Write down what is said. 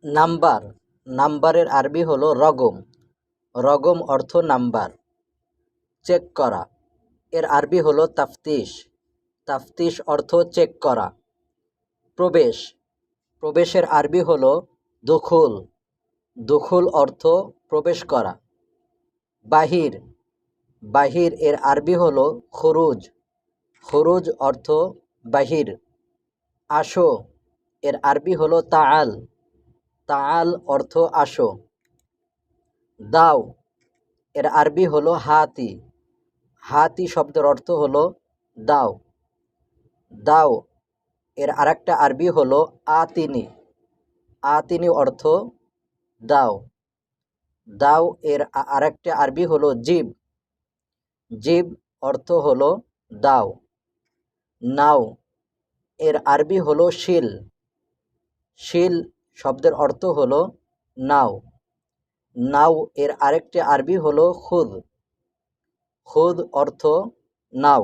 Number, নাম্বারের আরবি হলো রগম। রগম অর্থ নাম্বার। চেক করা, এর আরবি হলো তাফতিশ। তাফতিশ অর্থ চেক করা। প্রবেশ, প্রবেশের আরবি হলো দুখুল। দুখুল অর্থ প্রবেশ করা। বাহির, বাহির এর আরবি হলো খুরুজ। খুরুজ অর্থ বাহির। আসো, এর আরবি হলো তাআল। তাআল অর্থ আসো। দাও, এর আরবি হলো হাতি। হাতি শব্দের অর্থ হলো দাও। দাও, এর আরেকটা আরবি হলো আতিনি। আতিনি অর্থ দাও। দাও এর আরেকটা আরবি হলো জিব। জিব অর্থ হলো দাও। নাও, এর আরবি হলো শিল। শিল শব্দের অর্থ হলো নাও। নাও এর আরেকটি আরবি হলো খুদ। খুদ অর্থ নাও।